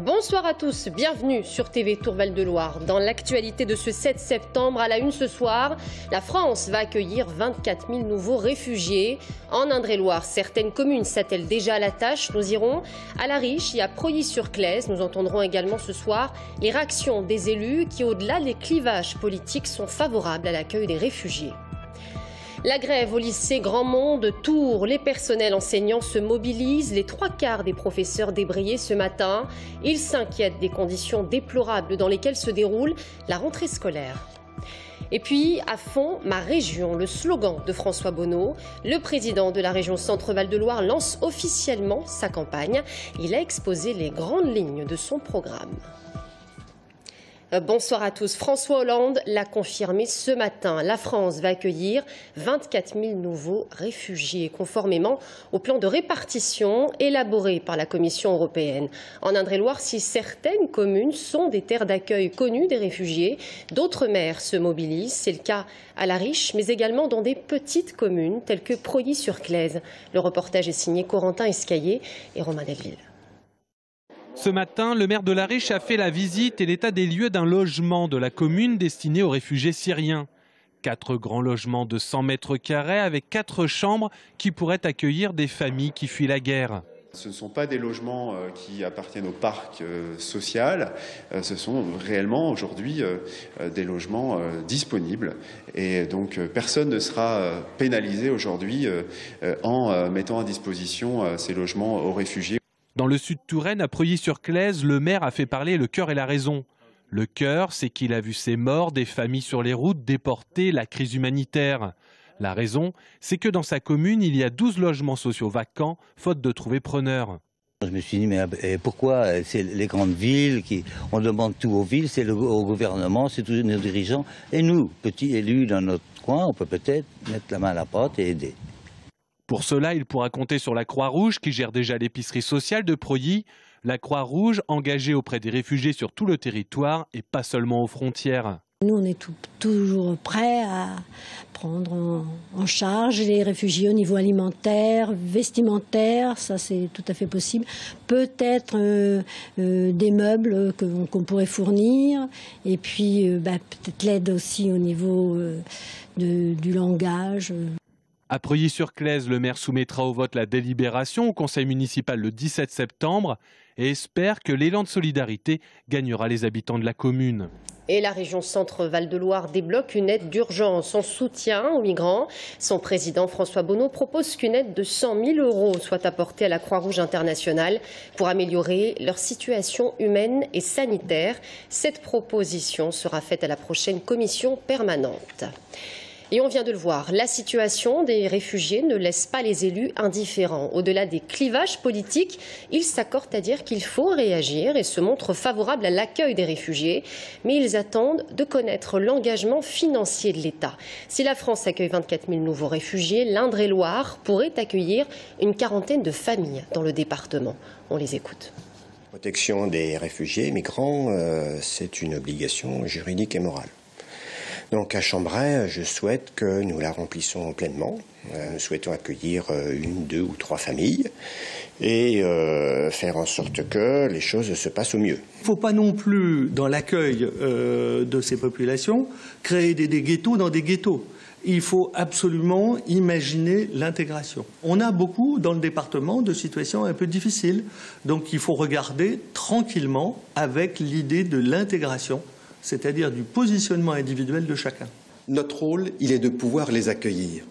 Bonsoir à tous, bienvenue sur TV Tour Val-de-Loire. Dans l'actualité de ce 7 septembre, à la une ce soir, la France va accueillir 24 000 nouveaux réfugiés. En Indre-et-Loire, certaines communes s'attellent déjà à la tâche. Nous irons à La Riche et à Preuilly-sur-Claise. Nous entendrons également ce soir les réactions des élus qui, au-delà des clivages politiques, sont favorables à l'accueil des réfugiés. La grève au lycée Grandmont de Tours. Les personnels enseignants se mobilisent. Les 3/4 des professeurs débrayés ce matin. Ils s'inquiètent des conditions déplorables dans lesquelles se déroule la rentrée scolaire. Et puis, à fond, ma région, le slogan de François Bonneau. Le président de la région Centre-Val de Loire lance officiellement sa campagne. Il a exposé les grandes lignes de son programme. Bonsoir à tous. François Hollande l'a confirmé ce matin. La France va accueillir 24 000 nouveaux réfugiés, conformément au plan de répartition élaboré par la Commission européenne. En Indre-et-Loire, si certaines communes sont des terres d'accueil connues des réfugiés, d'autres maires se mobilisent. C'est le cas à La Riche, mais également dans des petites communes telles que Preuilly-sur-Claise. Le reportage est signé Corentin Escaillé et Romain Delville. Ce matin, le maire de La Riche a fait la visite et l'état des lieux d'un logement de la commune destiné aux réfugiés syriens. 4 grands logements de 100 mètres carrés avec 4 chambres qui pourraient accueillir des familles qui fuient la guerre. Ce ne sont pas des logements qui appartiennent au parc social, ce sont réellement aujourd'hui des logements disponibles. Et donc personne ne sera pénalisé aujourd'hui en mettant à disposition ces logements aux réfugiés. Dans le sud Touraine, à Preuilly-sur-Claise, le maire a fait parler le cœur et la raison. Le cœur, c'est qu'il a vu ces morts, des familles sur les routes, déportées, la crise humanitaire. La raison, c'est que dans sa commune, il y a 12 logements sociaux vacants, faute de trouver preneur. Je me suis dit, mais pourquoi c'est les grandes villes, on demande tout aux villes, c'est au gouvernement, c'est tous nos dirigeants. Et nous, petits élus dans notre coin, on peut peut-être mettre la main à la pâte et aider. Pour cela, il pourra compter sur la Croix-Rouge qui gère déjà l'épicerie sociale de Preuilly. La Croix-Rouge engagée auprès des réfugiés sur tout le territoire et pas seulement aux frontières. Nous, on est toujours prêts à prendre en charge les réfugiés au niveau alimentaire, vestimentaire, ça c'est tout à fait possible. Peut-être des meubles qu'on pourrait fournir et puis peut-être l'aide aussi au niveau du langage. À Preuilly-sur-Claise, le maire soumettra au vote la délibération au conseil municipal le 17 septembre et espère que l'élan de solidarité gagnera les habitants de la commune. Et la région Centre-Val de Loire débloque une aide d'urgence en soutien aux migrants. Son président François Bonneau propose qu'une aide de 100 000 € soit apportée à la Croix-Rouge internationale pour améliorer leur situation humaine et sanitaire. Cette proposition sera faite à la prochaine commission permanente. Et on vient de le voir, la situation des réfugiés ne laisse pas les élus indifférents. Au-delà des clivages politiques, ils s'accordent à dire qu'il faut réagir et se montrent favorables à l'accueil des réfugiés. Mais ils attendent de connaître l'engagement financier de l'État. Si la France accueille 24 000 nouveaux réfugiés, l'Indre-et-Loire pourrait accueillir une quarantaine de familles dans le département. On les écoute. La protection des réfugiés migrants, c'est une obligation juridique et morale. Donc à Chambray, je souhaite que nous la remplissions pleinement. Nous souhaitons accueillir 1, 2 ou 3 familles et faire en sorte que les choses se passent au mieux. Il ne faut pas non plus, dans l'accueil de ces populations, créer des ghettos dans des ghettos. Il faut absolument imaginer l'intégration. On a beaucoup dans le département de situations un peu difficiles. Donc il faut regarder tranquillement avec l'idée de l'intégration, c'est-à-dire du positionnement individuel de chacun. Notre rôle, il est de pouvoir les accueillir.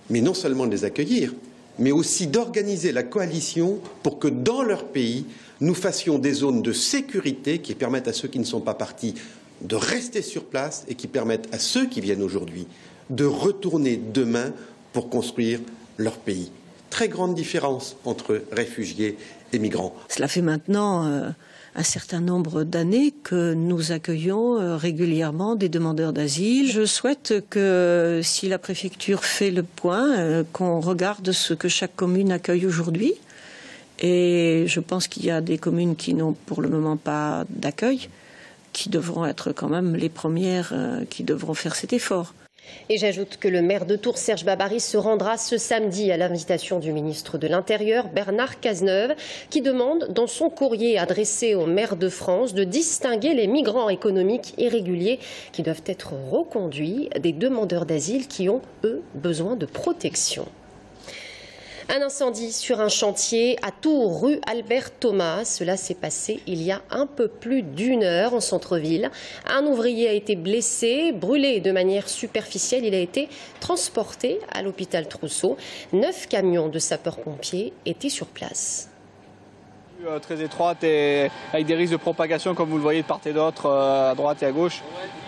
Mais non seulement de les accueillir, mais aussi d'organiser la coalition pour que dans leur pays, nous fassions des zones de sécurité qui permettent à ceux qui ne sont pas partis de rester sur place et qui permettent à ceux qui viennent aujourd'hui de retourner demain pour construire leur pays. Très grande différence entre réfugiés et migrants. Cela fait maintenant un certain nombre d'années que nous accueillons régulièrement des demandeurs d'asile. Je souhaite que si la préfecture fait le point, qu'on regarde ce que chaque commune accueille aujourd'hui. Et je pense qu'il y a des communes qui n'ont pour le moment pas d'accueil, qui devront être quand même les premières qui devront faire cet effort. Et j'ajoute que le maire de Tours, Serge Babary, se rendra ce samedi à l'invitation du ministre de l'Intérieur, Bernard Cazeneuve, qui demande dans son courrier adressé au maire de France de distinguer les migrants économiques irréguliers qui doivent être reconduits des demandeurs d'asile qui ont, eux, besoin de protection. Un incendie sur un chantier à Tours, rue Albert Thomas. Cela s'est passé il y a un peu plus d'1 heure en centre-ville. Un ouvrier a été blessé, brûlé de manière superficielle. Il a été transporté à l'hôpital Trousseau. 9 camions de sapeurs-pompiers étaient sur place. Très étroite et avec des risques de propagation comme vous le voyez de part et d'autre, à droite et à gauche,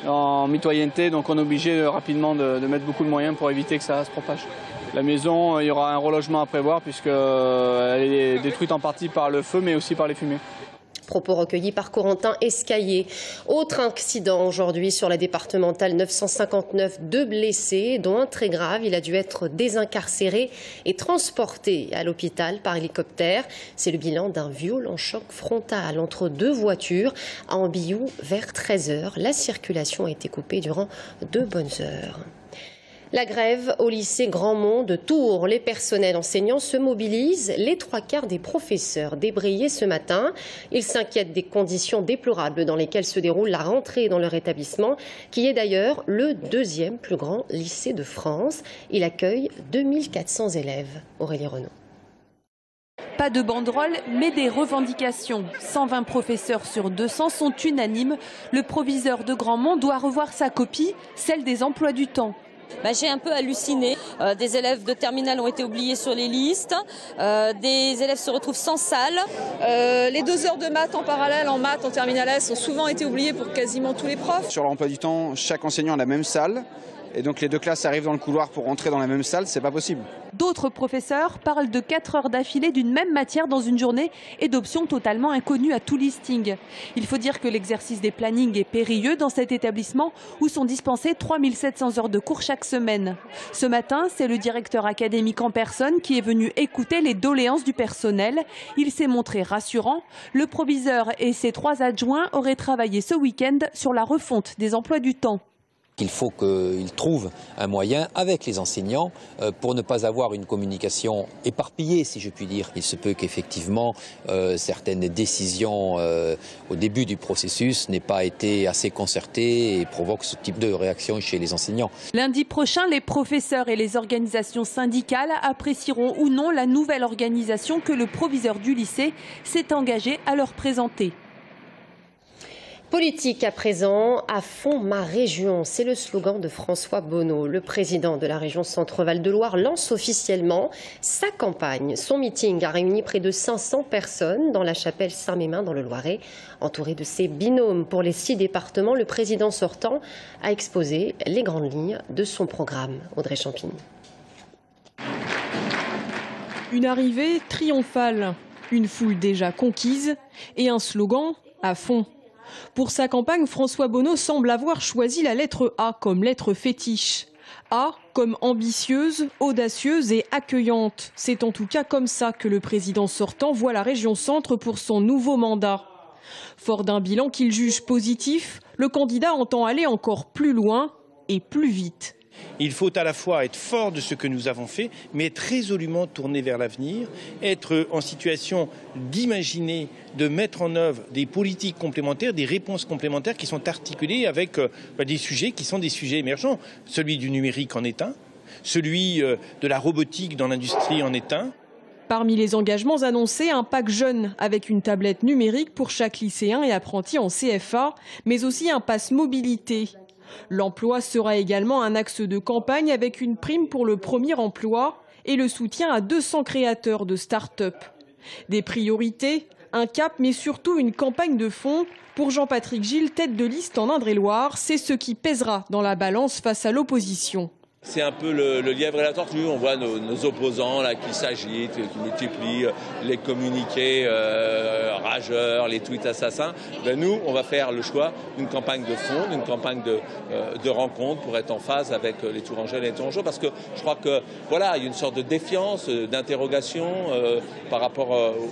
en mitoyenneté, donc on est obligé rapidement de mettre beaucoup de moyens pour éviter que ça se propage. La maison, il y aura un relogement à prévoir puisqu'elle est détruite en partie par le feu mais aussi par les fumées. Propos recueillis par Corentin Escaillé. Autre accident aujourd'hui sur la départementale 959, 2 blessés, dont un très grave. Il a dû être désincarcéré et transporté à l'hôpital par hélicoptère. C'est le bilan d'un violent choc frontal entre 2 voitures à Ambiou vers 13 h. La circulation a été coupée durant 2 bonnes heures. La grève au lycée Grandmont de Tours. Les personnels enseignants se mobilisent. Les 3/4 des professeurs débrayés ce matin. Ils s'inquiètent des conditions déplorables dans lesquelles se déroule la rentrée dans leur établissement, qui est d'ailleurs le 2e plus grand lycée de France. Il accueille 2400 élèves. Aurélie Renaud. Pas de banderole, mais des revendications. 120 professeurs sur 200 sont unanimes. Le proviseur de Grandmont doit revoir sa copie, celle des emplois du temps. J'ai un peu halluciné. Des élèves de terminale ont été oubliés sur les listes. Des élèves se retrouvent sans salle. Les 2 heures de maths en parallèle, en maths, en terminale S, ont souvent été oubliées pour quasiment tous les profs. Sur l'emploi du temps, chaque enseignant a la même salle. Et donc les 2 classes arrivent dans le couloir pour rentrer dans la même salle, c'est pas possible. D'autres professeurs parlent de 4 heures d'affilée d'une même matière dans une journée et d'options totalement inconnues à tout listing. Il faut dire que l'exercice des plannings est périlleux dans cet établissement où sont dispensées 3700 heures de cours chaque semaine. Ce matin, c'est le directeur académique en personne qui est venu écouter les doléances du personnel. Il s'est montré rassurant. Le proviseur et ses 3 adjoints auraient travaillé ce week-end sur la refonte des emplois du temps. Il faut qu'ils trouvent un moyen avec les enseignants pour ne pas avoir une communication éparpillée, si je puis dire. Il se peut qu'effectivement certaines décisions au début du processus n'aient pas été assez concertées et provoquent ce type de réaction chez les enseignants. Lundi prochain, les professeurs et les organisations syndicales apprécieront ou non la nouvelle organisation que le proviseur du lycée s'est engagé à leur présenter. Politique à présent, à fond ma région, c'est le slogan de François Bonneau. Le président de la région Centre-Val de Loire lance officiellement sa campagne. Son meeting a réuni près de 500 personnes dans la chapelle Saint-Mémin dans le Loiret. Entouré de ses binômes pour les 6 départements, le président sortant a exposé les grandes lignes de son programme. Audrey Champigny. Une arrivée triomphale, une foule déjà conquise et un slogan à fond. Pour sa campagne, François Bonneau semble avoir choisi la lettre A comme lettre fétiche. A comme ambitieuse, audacieuse et accueillante. C'est en tout cas comme ça que le président sortant voit la région Centre pour son nouveau mandat. Fort d'un bilan qu'il juge positif, le candidat entend aller encore plus loin et plus vite. Il faut à la fois être fort de ce que nous avons fait, mais être résolument tourné vers l'avenir, être en situation d'imaginer, de mettre en œuvre des politiques complémentaires, des réponses complémentaires qui sont articulées avec des sujets qui sont des sujets émergents. Celui du numérique en est un, celui de la robotique dans l'industrie en est un. Parmi les engagements annoncés, un pack jeune avec une tablette numérique pour chaque lycéen et apprenti en CFA, mais aussi un pass mobilité. L'emploi sera également un axe de campagne avec une prime pour le premier emploi et le soutien à 200 créateurs de start-up. Des priorités, un cap mais surtout une campagne de fond. Pour Jean-Patrick Gilles, tête de liste en Indre-et-Loire, c'est ce qui pèsera dans la balance face à l'opposition. C'est un peu le lièvre et la tortue. On voit nos opposants là, qui s'agitent, qui multiplient les communiqués rageurs, les tweets assassins. Nous, on va faire le choix d'une campagne de fond, d'une campagne de rencontre pour être en phase avec les Tourangelles et les Tourangeaux. Parce que je crois que voilà, il y a une sorte de défiance, d'interrogation par rapport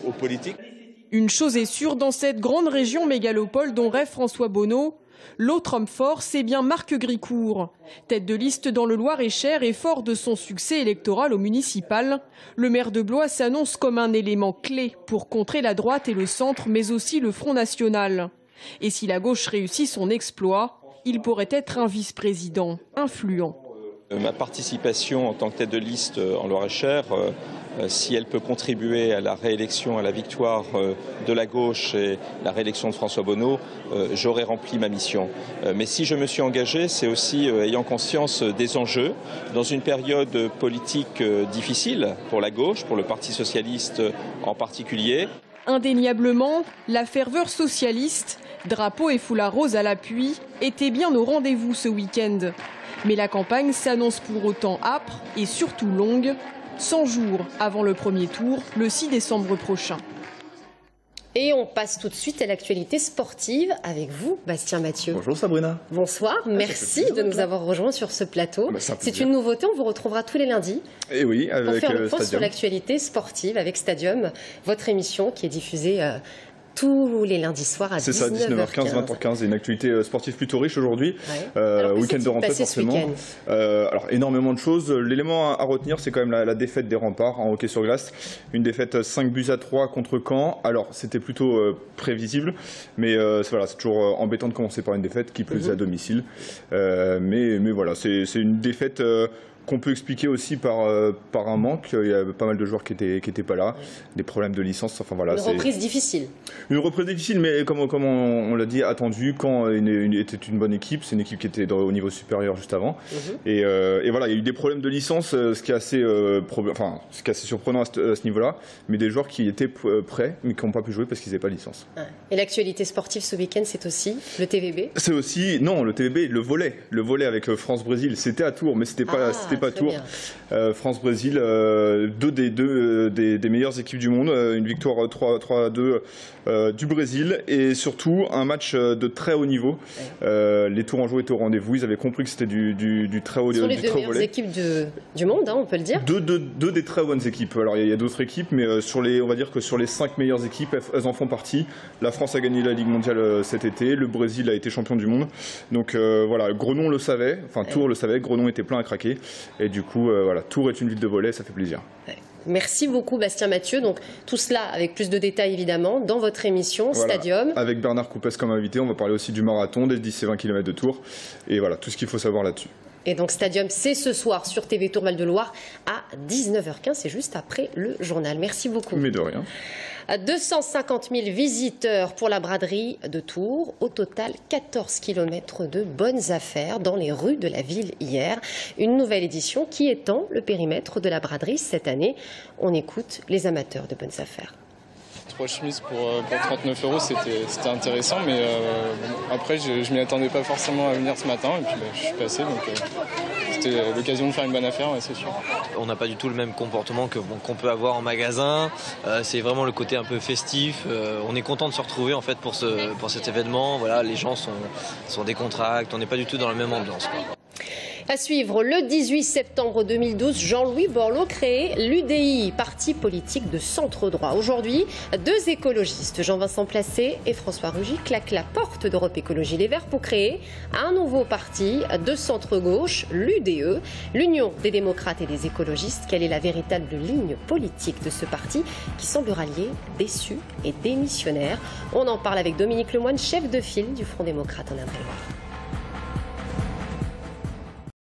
aux politiques. Une chose est sûre, dans cette grande région mégalopole dont rêve François Bonneau, L'autre homme fort, c'est bien Marc Gricourt. Tête de liste dans le Loir-et-Cher et fort de son succès électoral au municipal, le maire de Blois s'annonce comme un élément clé pour contrer la droite et le centre, mais aussi le Front National. Et si la gauche réussit son exploit, il pourrait être un vice-président influent. Ma participation en tant que tête de liste en Loir-et-Cher, si elle peut contribuer à la réélection, à la victoire de la gauche et la réélection de François Bonneau, j'aurai rempli ma mission. Mais si je me suis engagé, c'est aussi ayant conscience des enjeux, dans une période politique difficile pour la gauche, pour le Parti socialiste en particulier. Indéniablement, la ferveur socialiste, drapeau et foulard rose à l'appui, était bien au rendez-vous ce week-end. Mais la campagne s'annonce pour autant âpre et surtout longue, 100 jours avant le premier tour, le 6 décembre prochain. Et on passe tout de suite à l'actualité sportive avec vous, Bastien Mathieu. Bonjour Sabrina. Bonsoir, merci de nous avoir rejoints sur ce plateau. C'est une nouveauté, on vous retrouvera tous les lundis. Et oui, avec pour faire le point Stadium. sur l'actualité sportive avec Stadium, votre émission qui est diffusée tous les lundis soirs à 19h15. C'est ça, 19h15, 20h15, une actualité sportive plutôt riche aujourd'hui. Week-end de rentrée forcément. Alors énormément de choses. L'élément à retenir, c'est quand même la défaite des Remparts en hockey sur glace. Une défaite 5-3 contre Caen. Alors c'était plutôt prévisible, mais voilà, c'est toujours embêtant de commencer par une défaite qui plus à domicile. Mais voilà, c'est une défaite qu'on peut expliquer aussi par un manque. Il y a pas mal de joueurs qui étaient pas là, des problèmes de licence. Enfin voilà. Une reprise difficile. Une reprise difficile, mais comme on l'a dit, attendue. Caen était une bonne équipe. C'est une équipe qui était au niveau supérieur juste avant. Et voilà, il y a eu des problèmes de licence, ce qui est assez surprenant à ce niveau-là. Mais des joueurs qui étaient prêts, mais qui n'ont pas pu jouer parce qu'ils n'avaient pas de licence. Et l'actualité sportive ce week-end, c'est aussi le TVB. C'est aussi le TVB, le volley avec France-Brésil. C'était à Tours, mais c'était pas Tours. France-Brésil, deux des meilleures équipes du monde, une victoire 3-2 du Brésil et surtout un match de très haut niveau. Les Tourangeaux étaient au rendez-vous, ils avaient compris que c'était du très haut niveau. Ce sont les deux meilleures équipes du monde, on peut le dire. Deux des très bonnes équipes. Alors il y a d'autres équipes, mais on va dire que sur les 5 meilleures équipes, elles en font partie. La France a gagné la Ligue mondiale cet été, le Brésil a été champion du monde. Donc voilà, Grenon le savait, Tours le savait, Grenon était plein à craquer. Et du coup, voilà, Tours est une ville de volley, ça fait plaisir. Merci beaucoup Bastien Mathieu. Donc tout cela avec plus de détails évidemment dans votre émission Stadium. Avec Bernard Coupès comme invité, on va parler aussi du marathon, des 10 et 20 km de Tours. Et voilà, tout ce qu'il faut savoir là-dessus. Et donc Stadium, c'est ce soir sur TV Tour Val-de-Loire à 19h15, c'est juste après le journal. Merci beaucoup. Mais de rien. 250 000 visiteurs pour la braderie de Tours. Au total, 14 km de bonnes affaires dans les rues de la ville hier. Une nouvelle édition qui étend le périmètre de la braderie cette année. On écoute les amateurs de bonnes affaires. 3 chemises pour 39 €, c'était intéressant, mais après je m'y attendais pas forcément à venir ce matin, et puis je suis passé, donc c'était l'occasion de faire une bonne affaire, c'est sûr. On n'a pas du tout le même comportement qu'on peut avoir en magasin, c'est vraiment le côté un peu festif, on est content de se retrouver en fait pour cet événement, voilà, les gens sont décontractés, on n'est pas du tout dans la même ambiance, quoi. À suivre, le 18 septembre 2012, Jean-Louis Borloo crée l'UDI, parti politique de centre droit. Aujourd'hui, 2 écologistes, Jean-Vincent Placé et François Rugy, claquent la porte d'Europe Écologie Les Verts pour créer un nouveau parti de centre-gauche, l'UDE, l'Union des démocrates et des écologistes. Quelle est la véritable ligne politique de ce parti qui semble rallier déçus et démissionnaires? On en parle avec Dominique Lemoine, chef de file du Front démocrate en Indre-et-Loire.